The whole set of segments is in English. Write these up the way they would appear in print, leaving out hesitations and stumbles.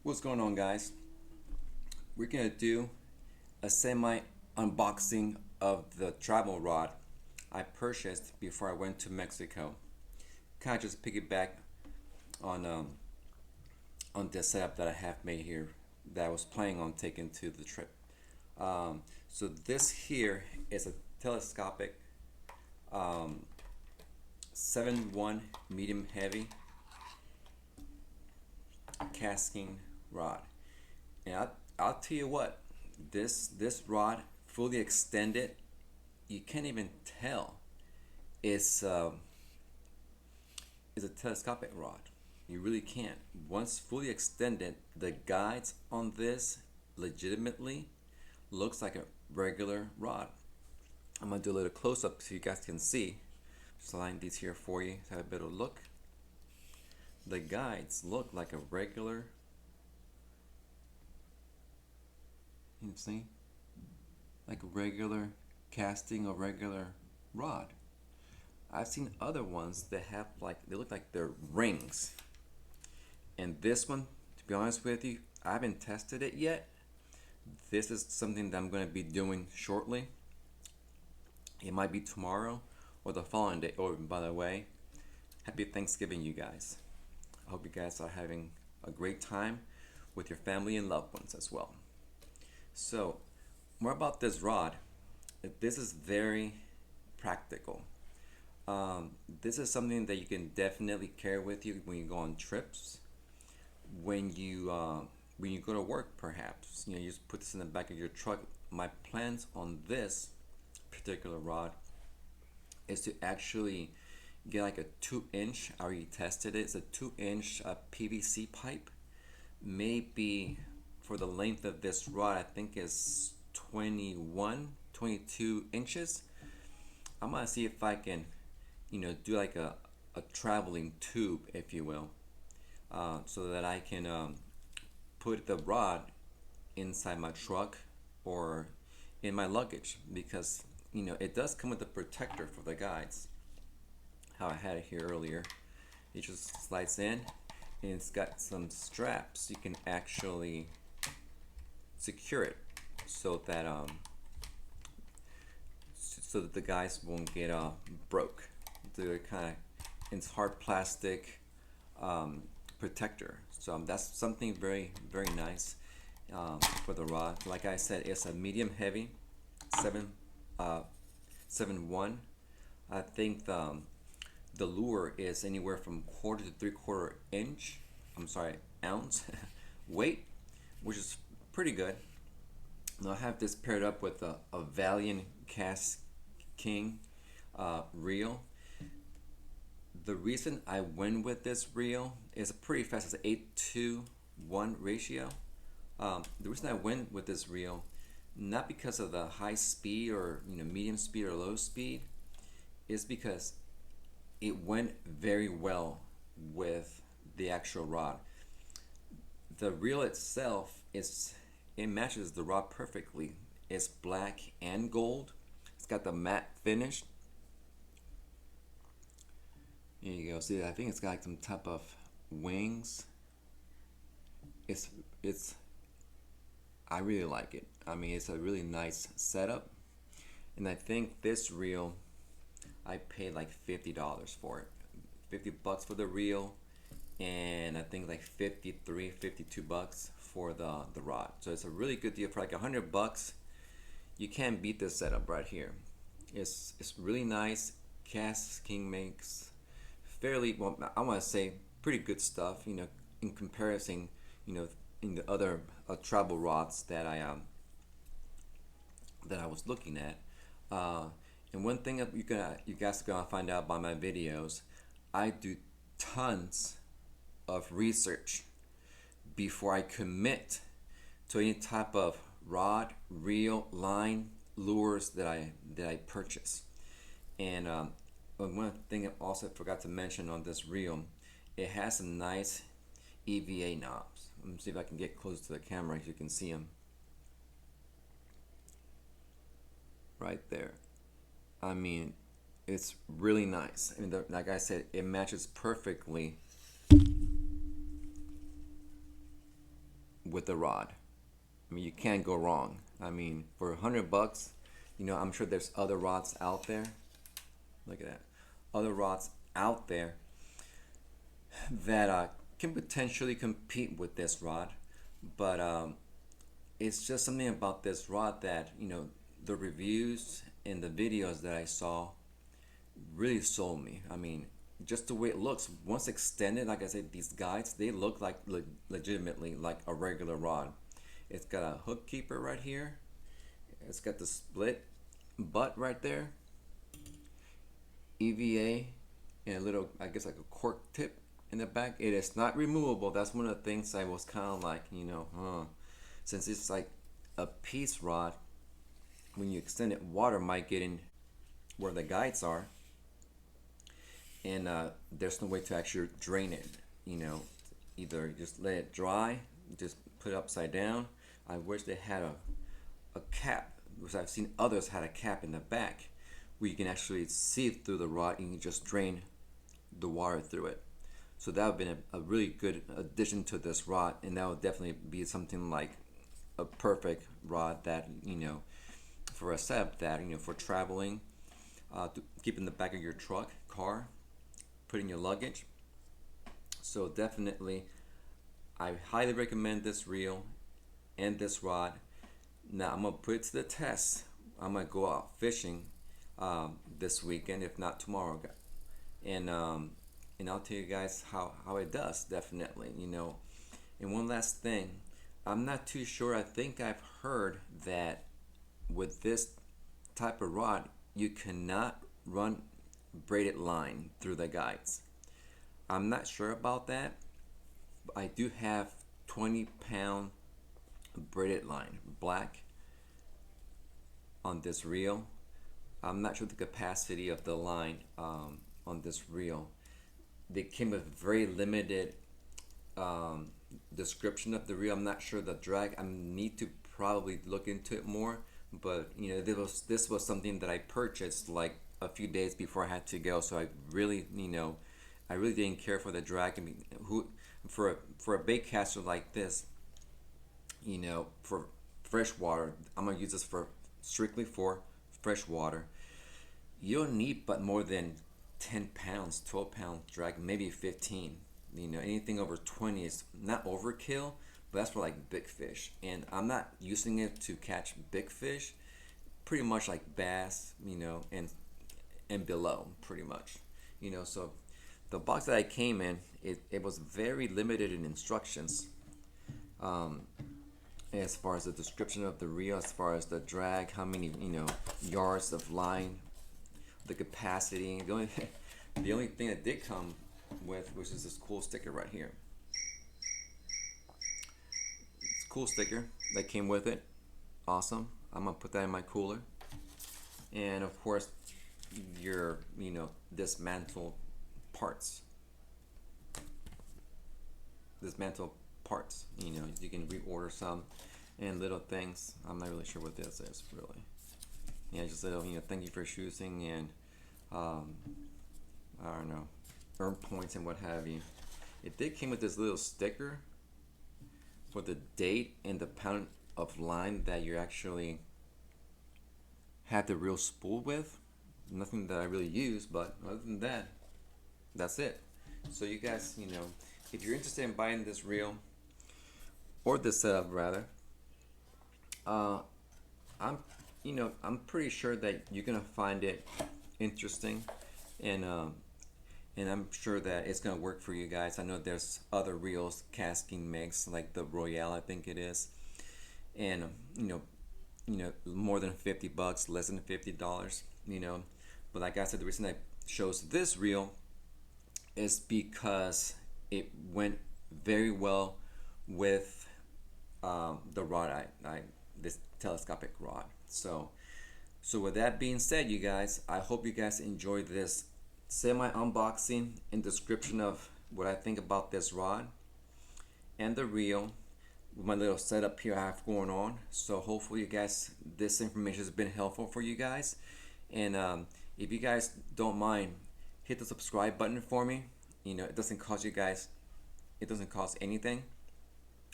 What's going on, guys? We're gonna do a semi unboxing of the travel rod I purchased before I went to Mexico. Kind of just piggyback on the setup that I have made here that I was planning on taking to the trip. So this here is a telescopic um, 7-1 medium heavy Kastking rod. And I'll tell you what, this rod fully extended, you can't even tell it's is a telescopic rod. You really can't. Once fully extended, the guides on this legitimately looks like a regular rod. I'm gonna do a little close up so you guys can see. Just line these here for you to have a better look. The guides look like a regular, you see, like a regular casting, a regular rod. I've seen other ones that have they look like they're rings. And this one, to be honest with you, I haven't tested it yet. This is something that I'm going to be doing shortly. It might be tomorrow or the following day. Oh, by the way, happy Thanksgiving, you guys. I hope you guys are having a great time with your family and loved ones as well. So, more about this rod. This is very practical. This is something that you can definitely carry with you when you go on trips. When you go to work, perhaps you just put this in the back of your truck. My plans on this particular rod is to actually get like a 2-inch. I already tested it. It's a 2-inch PVC pipe. Maybe for the length of this rod, I think is 22 inches. I'm gonna see if I can, do like a traveling tube, if you will, so that I can put the rod inside my truck or in my luggage, because it does come with a protector for the guides. How I had it here earlier, it just slides in, and it's got some straps. You can actually secure it so that the guys won't get broke. They're it's hard plastic protector. So that's something very, very nice for the rod. Like I said, it's a medium heavy 7-1. I think the lure is anywhere from quarter to 3/4 inch. Ounce weight, which is pretty good. Now I have this paired up with a Valiant Kastking reel. The reason I went with this reel is pretty fast. It's an 8-to-1 ratio. The reason I went with this reel, not because of the high speed or medium speed or low speed, is because it went very well with the actual rod. The reel itself it matches the rod perfectly. It's black and gold. It's got the matte finish. Here you go. See, I think it's got like some type of wings. I really like it. I mean, it's a really nice setup. And I think this reel, I paid like $50 for it. $50 for the reel, and I think like 52 bucks for the rod. So it's a really good deal for like $100. You can't beat this setup right here. It's really nice. Kastking makes fairly, well, I want to say pretty good stuff, in comparison, in the other travel rods that I was looking at. And one thing that you guys are gonna find out by my videos, I do tons of research before I commit to any type of rod, reel, line, lures that I purchase. And one thing I also forgot to mention on this reel, it has some nice EVA knobs. Let me see if I can get close to the camera so you can see them. Right there. I mean, it's really nice. I mean, like I said, it matches perfectly with a rod. I mean, you can't go wrong. I mean, for $100, I'm sure there's other rods out there. Look at that. Other rods out there that can potentially compete with this rod. But it's just something about this rod that, the reviews and the videos that I saw really sold me. I mean, just the way it looks, once extended, like I said, these guides, they look like legitimately like a regular rod. It's got a hook keeper right here. It's got the split butt right there. EVA and a little, I guess, like a cork tip in the back. It is not removable. That's one of the things I was kind of like, since it's like a piece rod, when you extend it, water might get in where the guides are, and there's no way to actually drain it. Either just let it dry, just put it upside down. I wish they had a cap, because I've seen others had a cap in the back where you can actually see through the rod and you can just drain the water through it. So that would have been a really good addition to this rod, and that would definitely be something like a perfect rod that, for a setup that, for traveling, to keep in the back of your truck, car, putting your luggage. So definitely, I highly recommend this reel and this rod. Now I'm gonna put it to the test. I'm gonna go out fishing this weekend, if not tomorrow, and I'll tell you guys how it does, definitely. And one last thing, I'm not too sure. I think I've heard that with this type of rod, you cannot run braided line through the guides. I'm not sure about that. I do have 20-pound braided line, black, on this reel. I'm not sure the capacity of the line on this reel. They came with very limited description of the reel. I'm not sure the drag. I need to probably look into it more. But this was something that I purchased like a few days before I had to go. So I really didn't care for the drag. I mean, for a bait caster like this, for freshwater, I'm gonna use this strictly for freshwater. You don't need but more than 10 pounds, 12 pound drag, maybe 15. Anything over 20 is not overkill, but that's for like big fish. And I'm not using it to catch big fish, pretty much like bass, and below, pretty much. So the box that I came in, it was very limited in instructions. As far as the description of the reel, as far as the drag, how many yards of line, the capacity. The only thing that did come with, which is this cool sticker right here. It's a cool sticker that came with it. Awesome. I'm gonna put that in my cooler. And of course, your dismantle parts. Dismantle parts. You can reorder some and little things. I'm not really sure what this is really. Yeah, just little thank you for choosing, and I don't know, earn points and what have you. It did came with this little sticker for the date and the pound of line that you actually had the reel spool with. Nothing that I really use, but other than that, that's it. So you guys, if you're interested in buying this reel or this setup rather, I'm pretty sure that you're gonna find it interesting, and I'm sure that it's gonna work for you guys. I know there's other reels Kastking makes, like the Royale, I think it is, and more than $50, less than $50, But like I said, the reason I chose this reel is because it went very well with the rod this telescopic rod. So with that being said, you guys, I hope you guys enjoyed this semi unboxing and description of what I think about this rod and the reel with my little setup here I have going on. So hopefully you guys, this information has been helpful for you guys. And if you guys don't mind, hit the subscribe button for me. It doesn't cost you guys, it doesn't cost anything.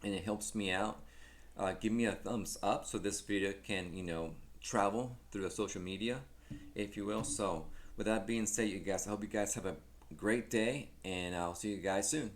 and it helps me out. Give me a thumbs up so this video can, travel through the social media, if you will. So with that being said, you guys, I hope you guys have a great day, and I'll see you guys soon.